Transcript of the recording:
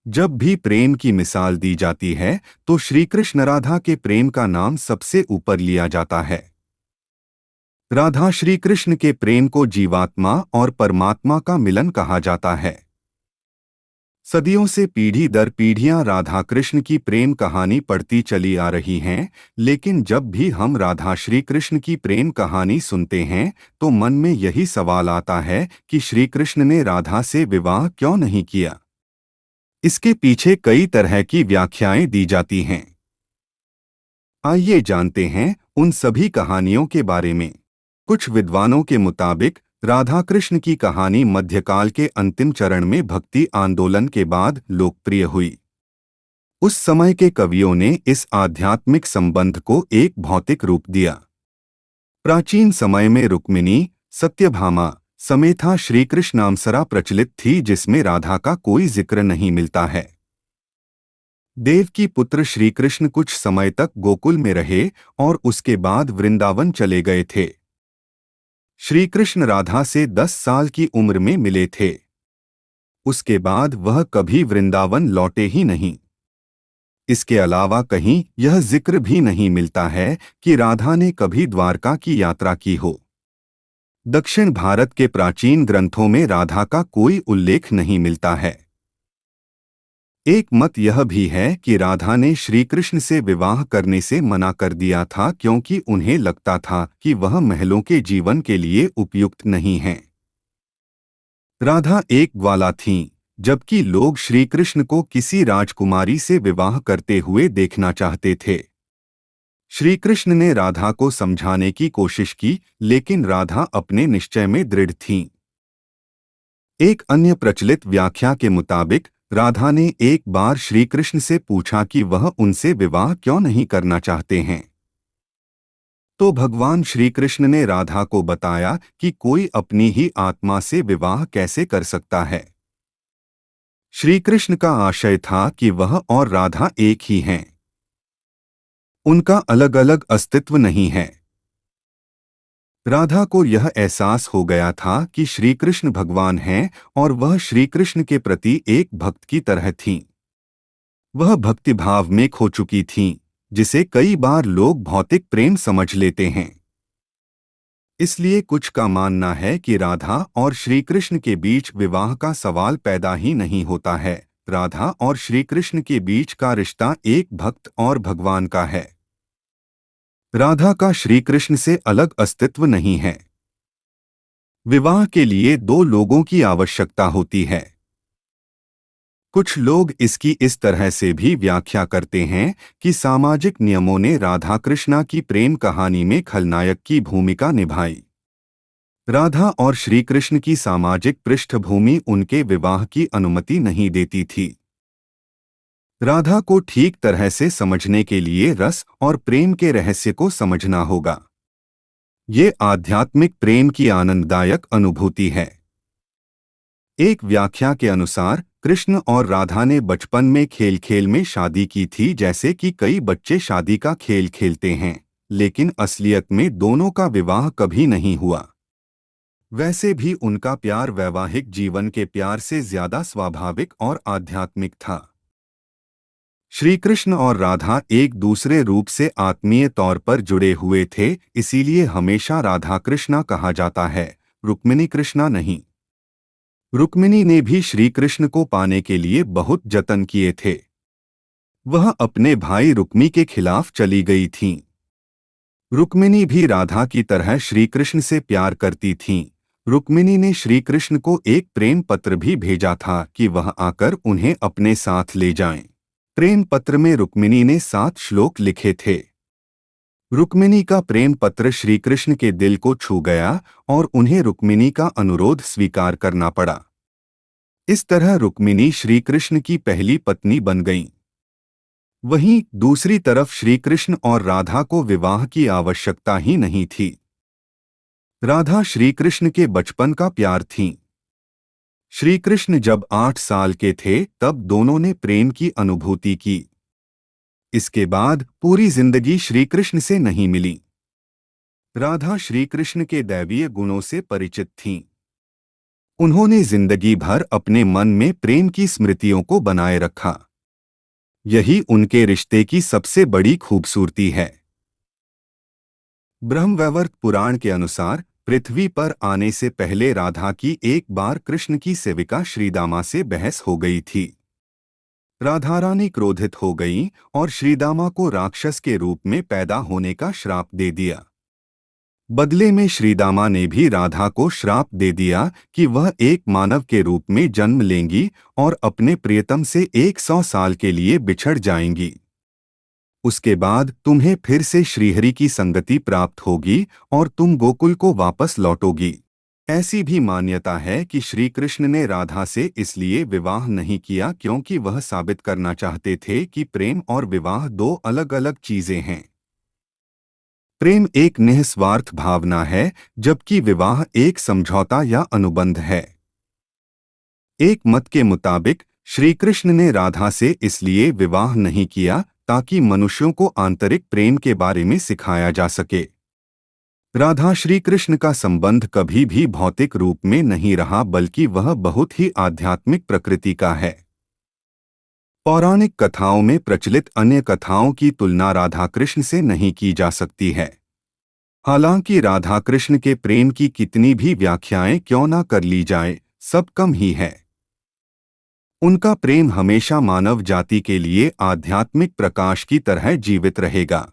जब भी प्रेम की मिसाल दी जाती है तो श्री कृष्ण राधा के प्रेम का नाम सबसे ऊपर लिया जाता है। राधा श्री कृष्ण के प्रेम को जीवात्मा और परमात्मा का मिलन कहा जाता है। सदियों से पीढ़ी दर पीढ़ियां राधा कृष्ण की प्रेम कहानी पढ़ती चली आ रही हैं, लेकिन जब भी हम राधा श्री कृष्ण की प्रेम कहानी सुनते हैं तो मन में यही सवाल आता है कि श्री कृष्ण ने राधा से विवाह क्यों नहीं किया। इसके पीछे कई तरह की व्याख्याएं दी जाती हैं। आइए जानते हैं उन सभी कहानियों के बारे में। कुछ विद्वानों के मुताबिक राधा कृष्ण की कहानी मध्यकाल के अंतिम चरण में भक्ति आंदोलन के बाद लोकप्रिय हुई। उस समय के कवियों ने इस आध्यात्मिक संबंध को एक भौतिक रूप दिया। प्राचीन समय में रुक्मिणी, सत्यभामा, समेथा श्री कृष्णामसरा प्रचलित थी, जिसमें राधा का कोई जिक्र नहीं मिलता है। देव की पुत्र श्री कृष्ण कुछ समय तक गोकुल में रहे और उसके बाद वृंदावन चले गए थे। श्री कृष्ण राधा से 10 साल की उम्र में मिले थे। उसके बाद वह कभी वृंदावन लौटे ही नहीं। इसके अलावा कहीं यह जिक्र भी नहीं मिलता है कि राधा ने कभी द्वारका की यात्रा की हो। दक्षिण भारत के प्राचीन ग्रंथों में राधा का कोई उल्लेख नहीं मिलता है। एक मत यह भी है कि राधा ने श्री कृष्ण से विवाह करने से मना कर दिया था, क्योंकि उन्हें लगता था कि वह महलों के जीवन के लिए उपयुक्त नहीं हैं। राधा एक ग्वाला थीं, जबकि लोग श्री कृष्ण को किसी राजकुमारी से विवाह करते हुए देखना चाहते थे। श्री कृष्ण ने राधा को समझाने की कोशिश की, लेकिन राधा अपने निश्चय में दृढ़ थीं। एक अन्य प्रचलित व्याख्या के मुताबिक राधा ने एक बार श्री कृष्ण से पूछा कि वह उनसे विवाह क्यों नहीं करना चाहते हैं। तो भगवान श्री कृष्ण ने राधा को बताया कि कोई अपनी ही आत्मा से विवाह कैसे कर सकता है। श्री कृष्ण का आशय था कि वह और राधा एक ही हैं। उनका अलग अलग अस्तित्व नहीं है। राधा को यह एहसास हो गया था कि श्री कृष्ण भगवान हैं और वह श्री कृष्ण के प्रति एक भक्त की तरह थीं। वह भक्तिभाव में खो चुकी थीं, जिसे कई बार लोग भौतिक प्रेम समझ लेते हैं। इसलिए कुछ का मानना है कि राधा और श्री कृष्ण के बीच विवाह का सवाल पैदा ही नहीं होता है। राधा और श्री कृष्ण के बीच का रिश्ता एक भक्त और भगवान का है। राधा का श्री कृष्ण से अलग अस्तित्व नहीं है। विवाह के लिए दो लोगों की आवश्यकता होती है। कुछ लोग इसकी इस तरह से भी व्याख्या करते हैं कि सामाजिक नियमों ने राधा कृष्णा की प्रेम कहानी में खलनायक की भूमिका निभाई। राधा और श्री कृष्ण की सामाजिक पृष्ठभूमि उनके विवाह की अनुमति नहीं देती थी। राधा को ठीक तरह से समझने के लिए रस और प्रेम के रहस्य को समझना होगा। ये आध्यात्मिक प्रेम की आनंददायक अनुभूति है। एक व्याख्या के अनुसार कृष्ण और राधा ने बचपन में खेल खेल में शादी की थी, जैसे कि कई बच्चे शादी का खेल खेलते हैं, लेकिन असलियत में दोनों का विवाह कभी नहीं हुआ। वैसे भी उनका प्यार वैवाहिक जीवन के प्यार से ज्यादा स्वाभाविक और आध्यात्मिक था। श्री कृष्ण और राधा एक दूसरे रूप से आत्मीय तौर पर जुड़े हुए थे, इसीलिए हमेशा राधा कृष्णा कहा जाता है, रुक्मिणी कृष्णा नहीं। रुक्मिणी ने भी श्री कृष्ण को पाने के लिए बहुत जतन किए थे। वह अपने भाई रुक्मी के खिलाफ चली गई थीं। रुक्मिणी भी राधा की तरह श्री कृष्ण से प्यार करती थीं। रुक्मिणी ने श्री कृष्ण को एक प्रेम पत्र भी भेजा था कि वह आकर उन्हें अपने साथ ले जाएं। प्रेम पत्र में रुक्मिणी ने 7 श्लोक लिखे थे। रुक्मिणी का प्रेम पत्र श्री कृष्ण के दिल को छू गया और उन्हें रुक्मिणी का अनुरोध स्वीकार करना पड़ा। इस तरह रुक्मिणी श्री कृष्ण की पहली पत्नी बन गईं। वहीं दूसरी तरफ श्री कृष्ण और राधा को विवाह की आवश्यकता ही नहीं थी। राधा श्री कृष्ण के बचपन का प्यार थीं। श्री कृष्ण जब 8 साल के थे तब दोनों ने प्रेम की अनुभूति की। इसके बाद पूरी जिंदगी श्री कृष्ण से नहीं मिली। राधा श्री कृष्ण के दैवीय गुणों से परिचित थीं। उन्होंने जिंदगी भर अपने मन में प्रेम की स्मृतियों को बनाए रखा। यही उनके रिश्ते की सबसे बड़ी खूबसूरती है। ब्रह्मवैवर्त पुराण के अनुसार पृथ्वी पर आने से पहले राधा की एक बार कृष्ण की सेविका श्रीदामा से बहस हो गई थी। राधा रानी क्रोधित हो गईं और श्रीदामा को राक्षस के रूप में पैदा होने का श्राप दे दिया। बदले में श्रीदामा ने भी राधा को श्राप दे दिया कि वह एक मानव के रूप में जन्म लेंगी और अपने प्रियतम से 100 साल के लिए बिछड़ जाएंगी। उसके बाद तुम्हें फिर से श्रीहरि की संगति प्राप्त होगी और तुम गोकुल को वापस लौटोगी। ऐसी भी मान्यता है कि श्री कृष्ण ने राधा से इसलिए विवाह नहीं किया क्योंकि वह साबित करना चाहते थे कि प्रेम और विवाह दो अलग अलग चीजें हैं। प्रेम एक निस्वार्थ भावना है, जबकि विवाह एक समझौता या अनुबंध है। एक मत के मुताबिक श्री कृष्ण ने राधा से इसलिए विवाह नहीं किया ताकि मनुष्यों को आंतरिक प्रेम के बारे में सिखाया जा सके। राधा श्री कृष्ण का संबंध कभी भी भौतिक रूप में नहीं रहा, बल्कि वह बहुत ही आध्यात्मिक प्रकृति का है। पौराणिक कथाओं में प्रचलित अन्य कथाओं की तुलना राधा कृष्ण से नहीं की जा सकती है। हालांकि राधा कृष्ण के प्रेम की कितनी भी व्याख्याएं क्यों न कर ली जाए, सब कम ही है। उनका प्रेम हमेशा मानव जाति के लिए आध्यात्मिक प्रकाश की तरह जीवित रहेगा।